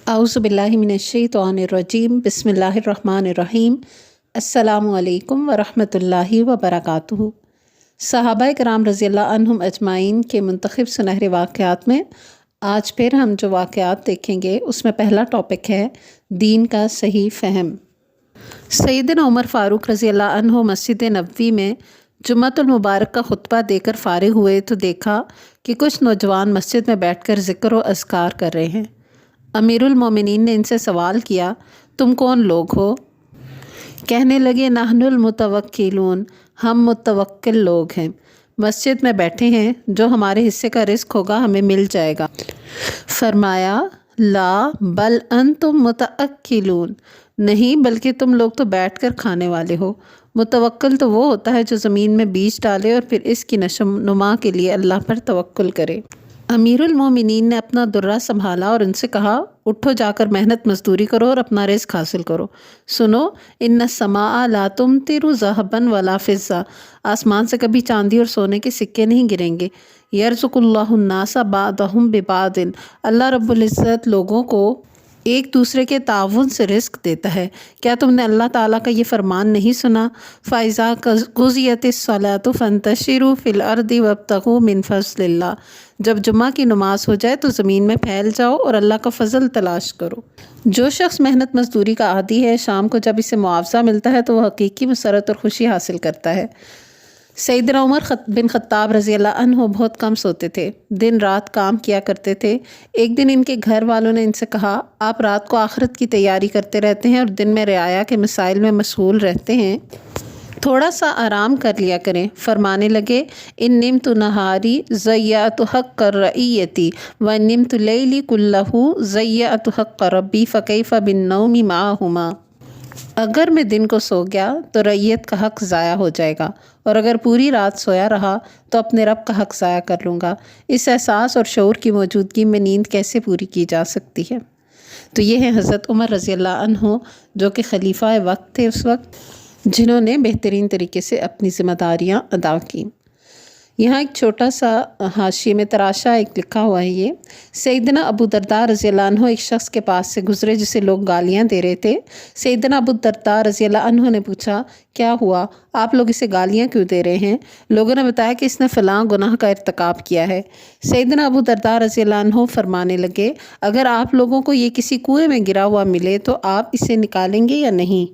औज़ुबिल्लाहि मिनश्शैतानिर्रजीम बिस्मिल्लाहिर्रहमानिर्रहीम अस्सलामु अलैकुम वरहमतुल्लाहि वबरकातुहू। सहाबाए कराम रज़ियल्लाहु अन्हुम अजमाइन के मुंतखब सुनहरे वाक़यात में आज फिर हम जो वाक़यात देखेंगे उसमें पहला टॉपिक है दीन का सही फ़हम। सैयदना उमर फ़ारूक रज़ियल्लाहु अन्हु मस्जिद नबवी में जुम्मतुल मुबारक का खुतबा देकर फ़ारिग हुए तो देखा कि कुछ नौजवान मस्जिद में बैठकर ज़िक्र व अज़कार कर रहे हैं। अमीरुल मोमिनीन ने इनसे सवाल किया, तुम कौन लोग हो? कहने लगे, नहनुल मुतवक्किलून, हम मुतवक्किल लोग हैं, मस्जिद में बैठे हैं, जो हमारे हिस्से का रिस्क होगा हमें मिल जाएगा। फरमाया, ला बल अंतुम मुतअक्किलून, नहीं बल्कि तुम लोग तो बैठकर खाने वाले हो। मुतवक्किल तो वो होता है जो ज़मीन में बीज डाले और फिर इसकी नशोनुमा के लिए अल्लाह पर तवक्कुल करे। अमीरुल मोमिनीन ने अपना दुर्रा संभाला और उनसे कहा, उठो जाकर मेहनत मजदूरी करो और अपना रिस्क हासिल करो। सुनो, इन्न समा ला तुमतिरु ज़हबन वला फ़िज़्ज़ा, आसमान से कभी चांदी और सोने के सिक्के नहीं गिरेंगे। यरज़ुकुल्लाहु नासा बादहुम बिबादिन, अल्लाह रब्बुल इज़्ज़त लोगों को एक दूसरे के ताउन से रिस्क देता है। क्या तुमने अल्लाह ताला का ये फरमान नहीं सुना? फ़ाइज़ा गुज़ियतिस्सलातु फ़ंतशिरू फ़िल अर्दि वब्तगू मिन फ़ज़लिल्लाह, जब जुम्मा की नमाज हो जाए तो ज़मीन में फैल जाओ और अल्लाह का फ़ज़ल तलाश करो। जो शख्स मेहनत मजदूरी का आदी है, शाम को जब इसे मुआवजा मिलता है तो वह हकीकी मसरत और खुशी हासिल करता है। सैयदना उमर बिन ख़त्ताब रज़ियल्लाहु अन्हु बहुत कम सोते थे, दिन रात काम किया करते थे। एक दिन इनके घर वालों ने इनसे कहा, आप रात को आखिरत की तैयारी करते रहते हैं और दिन में रियाया के मसाइल में मशगूल रहते हैं, थोड़ा सा आराम कर लिया करें। फरमाने लगे, इन निमतु नहारी ज़य्यतु हक़्क़ रइयती व निमतु लैली कुल्लहु ज़य्यतु हक़्क़ रब्बी फ़कैफ़ बिन्नौमी माहुमा, अगर मैं दिन को सो गया तो रैयत का हक़ ज़ाया हो जाएगा और अगर पूरी रात सोया रहा तो अपने रब का हक़ ज़ाया कर लूँगा। इस एहसास और शऊर की मौजूदगी में नींद कैसे पूरी की जा सकती है? तो ये हैं हज़रत उमर रज़ियल्लाहु अन्हु, जो कि खलीफा वक्त थे उस वक्त, जिन्होंने बेहतरीन तरीके से अपनी ज़िम्मेदारियाँ अदा की। यहाँ एक छोटा सा हाशिए में तराशा एक लिखा हुआ है। ये सैयदना अबू दरदा रज़ियल्लाहु अन्हु एक शख्स के पास से गुज़रे जिसे लोग गालियाँ दे रहे थे। सैयदना अबू दरदा रज़ियल्लाहु अन्हु ने पूछा, क्या हुआ, आप लोग इसे गालियाँ क्यों दे रहे हैं? लोगों ने बताया कि इसने फ़लाँ गुनाह का इर्तिकाब किया है। सैयदना अबू दरदा रज़ियल्लाहु अन्हु फरमाने लगे, अगर आप लोगों को ये किसी कुएँ में गिरा हुआ मिले तो आप इसे निकालेंगे या नहीं?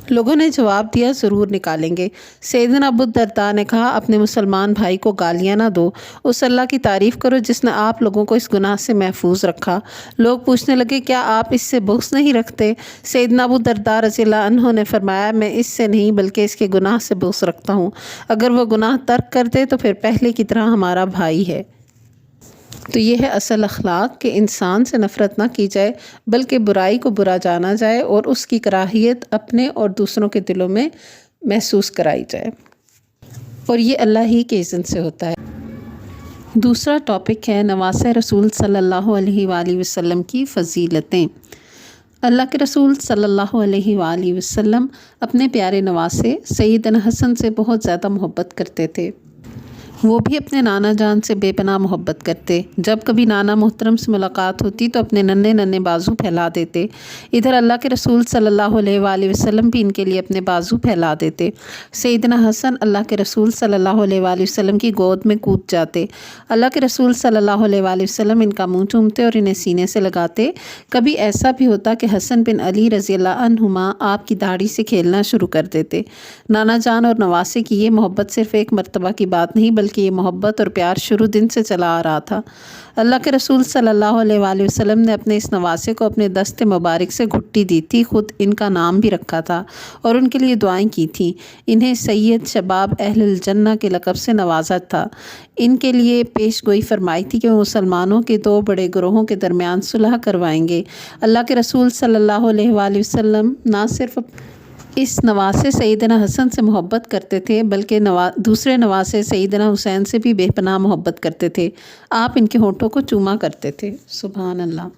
लोगों ने जवाब दिया, ज़रूर निकालेंगे। सैयदना अबू दरदा ने कहा, अपने मुसलमान भाई को गालियाँ ना दो, उस अल्लाह की तारीफ़ करो जिसने आप लोगों को इस गुनाह से महफूज रखा। लोग पूछने लगे, क्या आप इससे बुग़्ज़ नहीं रखते? सैयदना अबू दरदा रज़ियल्लाहु अन्हु ने फरमाया, मैं इससे नहीं बल्कि इसके गुनाह से बुग़्ज़ रखता हूँ। अगर वह गुनाह तर्क कर दे तो फिर पहले की तरह हमारा भाई है। तो ये है असल अखलाक कि इंसान से नफ़रत ना की जाए बल्कि बुराई को बुरा जाना जाए और उसकी कराहियत अपने और दूसरों के दिलों में महसूस कराई जाए, और ये अल्लाह ही के इज़्न से होता है। दूसरा टॉपिक है नवासे रसूल सल्लल्लाहु अलैहि वसल्लम की फ़जीलतें। अल्लाह के रसूल सल्लल्लाहु अलैहि वसल्लम अपने प्यारे नवासे सैयदना हसन से बहुत ज़्यादा मोहब्बत करते थे। वो भी अपने नाना जान से बेपनाह मोहब्बत करते। जब कभी नाना मोहतरम से मुलाकात होती तो अपने नन्हे नन्हे बाजू फैला देते। इधर अल्लाह के रसूल सल्लल्लाहु अलैहि वसल्लम भी इनके लिए अपने बाजू फैला देते। सैयदना हसन अल्लाह के रसूल सल्लल्लाहु अलैहि वसल्लम की गोद में कूद जाते। अल्लाह के रसूल सल्लल्लाहु अलैहि वसल्लम इनका मुँह चूमते और इन्हें सीने से लगाते। कभी ऐसा भी होता कि हसन बिन अली रज़ियल्लाहु अन्हुमा आपकी दाढ़ी से खेलना शुरू कर देते। नाना जान और नवासे की ये मोहब्बत सिर्फ़ एक मरतबा की बात नहीं बल्कि ये मोहब्बत और प्यार शुरू दिन से चला आ रहा था। अल्लाह के रसूल सल्लल्लाहु अलैहि वसल्लम ने अपने इस नवासे को अपने दस्ते मुबारक से घुट्टी दी थी, ख़ुद इनका नाम भी रखा था और उनके लिए दुआएं की थी। इन्हें सैयद शबाब अहलुल जन्ना के लक़ब से नवाजा था। इनके लिए पेश गोई फरमाई थी कि वो मुसलमानों के दो बड़े ग्रोहों के दरमियान सुलह करवाएंगे। अल्लाह के रसूल सल्लल्लाहु अलैहि वसल्लम ना सिर्फ़ इस नवासे सैयदना हसन से मोहब्बत करते थे बल्कि दूसरे नवासे सैयदना हुसैन से भी बेपनाह मोहब्बत करते थे। आप इनके होठों को चूमा करते थे। सुभान अल्लाह।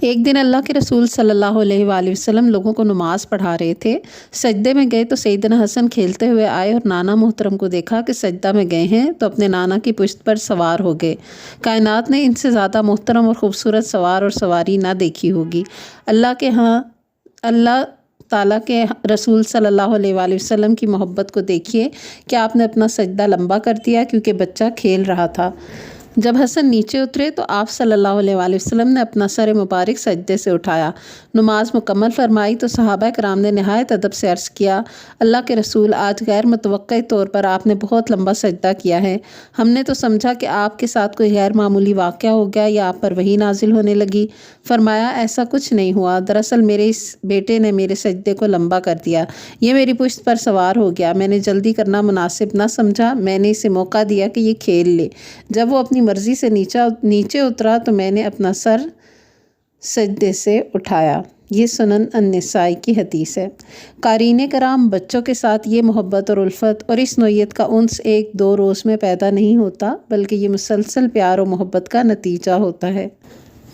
ایک دن اللہ کے رسول صلی اللہ علیہ وآلہ وسلم لوگوں کو نماز پڑھا رہے تھے۔ سجدے میں گئے تو سیدنا حسن کھیلتے ہوئے آئے اور نانا محترم کو دیکھا کہ سجدہ میں گئے ہیں تو اپنے نانا کی پشت پر سوار ہو گئے۔ کائنات نے ان سے زیادہ محترم اور خوبصورت سوار اور سواری نہ دیکھی ہوگی۔ اللہ تعالیٰ کے رسول صلی اللہ علیہ وآلہ وسلم کی محبت کو دیکھیے کہ آپ نے اپنا سجدہ لمبا کر دیا کیونکہ بچہ کھیل رہا تھا۔ جب حسن نیچے اترے تو آپ صلی اللہ علیہ وآلہ وسلم نے اپنا سر مبارک سجدے سے اٹھایا۔ نماز مکمل فرمائی تو صحابہ کرام نے نہایت ادب سے عرض کیا، اللہ کے رسول آج غیر متوقع طور پر آپ نے بہت لمبا سجدہ کیا ہے۔ ہم نے تو سمجھا کہ آپ کے ساتھ کوئی غیر معمولی واقعہ ہو گیا یا آپ پر وحی نازل ہونے لگی۔ فرمایا ایسا کچھ نہیں ہوا، دراصل میرے اس بیٹے نے میرے سجدے کو لمبا کر دیا، یہ میری پشت پر سوار ہو گیا، میں نے جلدی کرنا مناسب نہ سمجھا، میں نے اسے موقع دیا کہ یہ کھیل لے۔ جب وہ اپنی مرضی سے نیچے اترا تو میں نے اپنا سر سجدے سے اٹھایا۔ یہ سنن النسائی کی حدیث ہے۔ قارئین کرام، بچوں کے ساتھ یہ محبت اور الفت اور اس نوعیت کا انس ایک دو روز میں پیدا نہیں ہوتا، بلکہ یہ مسلسل پیار و محبت کا نتیجہ ہوتا ہے۔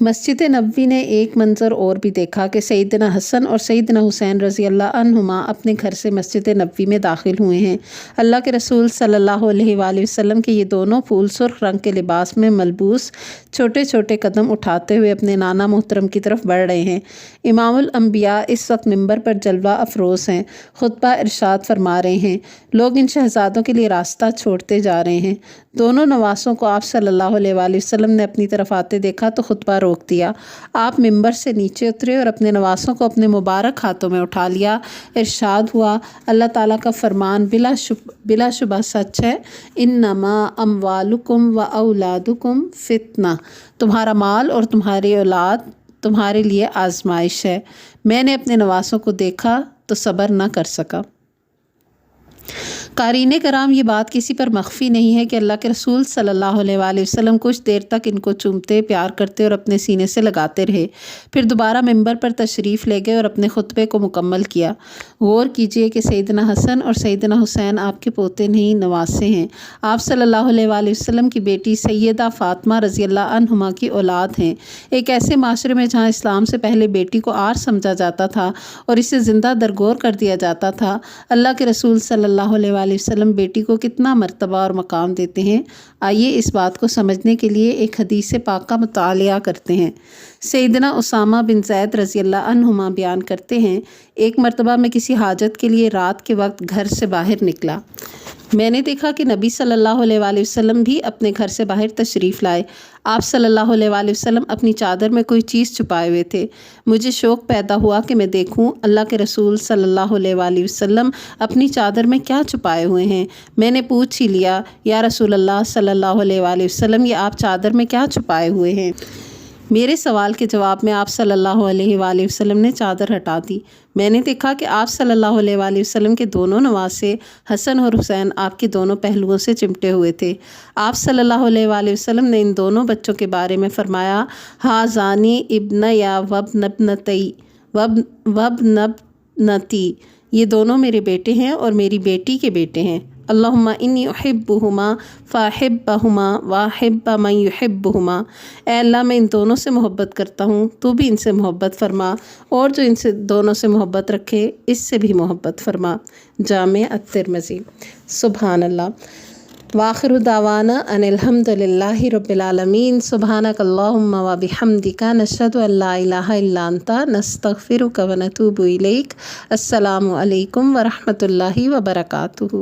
مسجد نبوی نے ایک منظر اور بھی دیکھا کہ سیدنا حسن اور سیدنا حسین رضی اللہ عنہما اپنے گھر سے مسجد نبوی میں داخل ہوئے ہیں۔ اللہ کے رسول صلی اللہ علیہ وآلہ وسلم کے یہ دونوں پھول سرخ رنگ کے لباس میں ملبوس چھوٹے چھوٹے قدم اٹھاتے ہوئے اپنے نانا محترم کی طرف بڑھ رہے ہیں۔ امام الانبیاء اس وقت منبر پر جلوہ افروز ہیں، خطبہ ارشاد فرما رہے ہیں، لوگ ان شہزادوں کے لیے راستہ چھوڑتے جا رہے ہیں۔ دونوں نواسوں کو آپ صلی اللہ علیہ وآلہ وسلم نے اپنی طرف آتے دیکھا تو خطبہ روک دیا۔ آپ منبر سے نیچے اترے اور اپنے نواسوں کو اپنے مبارک ہاتھوں میں اٹھا لیا۔ ارشاد ہوا، اللہ تعالیٰ کا فرمان بلا شبہ سچ ہے، انما اموالکم و اولادکم فتنہ، تمہارا مال اور تمہاری اولاد تمہارے لیے آزمائش ہے۔ میں نے اپنے نواسوں کو دیکھا تو صبر نہ کر سکا۔ قارئین کرام، یہ بات کسی پر مخفی نہیں ہے کہ اللہ کے رسول صلی اللہ علیہ وآلہ وسلم کچھ دیر تک ان کو چومتے، پیار کرتے اور اپنے سینے سے لگاتے رہے، پھر دوبارہ منبر پر تشریف لے گئے اور اپنے خطبے کو مکمل کیا۔ غور کیجئے کہ سیدنا حسن اور سیدنا حسین آپ کے پوتے نہیں، نواسے ہیں۔ آپ صلی اللہ علیہ وآلہ وسلم کی بیٹی سیدہ فاطمہ رضی اللہ عنہما کی اولاد ہیں۔ ایک ایسے معاشرے میں جہاں اسلام سے پہلے بیٹی کو عار سمجھا جاتا تھا اور اسے زندہ درگور کر دیا جاتا تھا، اللہ کے رسول صلی اللہ علیہ وآلہ وسلم بیٹی کو کتنا مرتبہ اور مقام دیتے ہیں۔ آئیے اس بات کو سمجھنے کے لیے ایک حدیث پاک کا مطالعہ کرتے ہیں۔ سیدنا اسامہ بن زید رضی اللہ عنہما بیان کرتے ہیں، ایک مرتبہ میں کسی حاجت کے لیے رات کے وقت گھر سے باہر نکلا۔ میں نے دیکھا کہ نبی صلی اللہ علیہ وآلہ وسلم بھی اپنے گھر سے باہر تشریف لائے۔ آپ صلی اللہ علیہ وآلہ وسلم اپنی چادر میں کوئی چیز چھپائے ہوئے تھے۔ مجھے شوق پیدا ہوا کہ میں دیکھوں اللہ کے رسول صلی اللہ علیہ وآلہ وسلم اپنی چادر میں کیا چھپائے ہوئے ہیں۔ میں نے پوچھ ہی لیا، یا رسول اللہ صلی اللہ علیہ وآلہ وسلم، یہ آپ چادر میں کیا چھپائے ہوئے ہیں؟ میرے سوال کے جواب میں آپ صلی اللہ علیہ وآلہ وسلم نے چادر ہٹا دی۔ میں نے دیکھا کہ آپ صلی اللہ علیہ وآلہ وسلم کے دونوں نواسے حسن اور حسین آپ کے دونوں پہلوؤں سے چمٹے ہوئے تھے۔ آپ صلی اللہ علیہ وآلہ وسلم نے ان دونوں بچوں کے بارے میں فرمایا، ہذانی ابنیا وابن ابنتی، یہ دونوں میرے بیٹے ہیں اور میری بیٹی کے بیٹے ہیں۔ اللہم انی احبہما فاحبہما واحب من یحبہما، اے اللہ میں ان دونوں سے محبت کرتا ہوں، تو بھی ان سے محبت فرما، اور جو ان سے دونوں سے محبت رکھے اس سے بھی محبت فرما۔ جامع الترمذی۔ سبحان اللہ۔ وآخر دعوانا ان الحمد للہ رب العالمین۔ سبحانک اللہم و بحمدک، نشہد ان لا الہ الا انت، نستغفرک و نتوب الیک۔ السلام علیکم ورحمۃ اللہ وبرکاتہ۔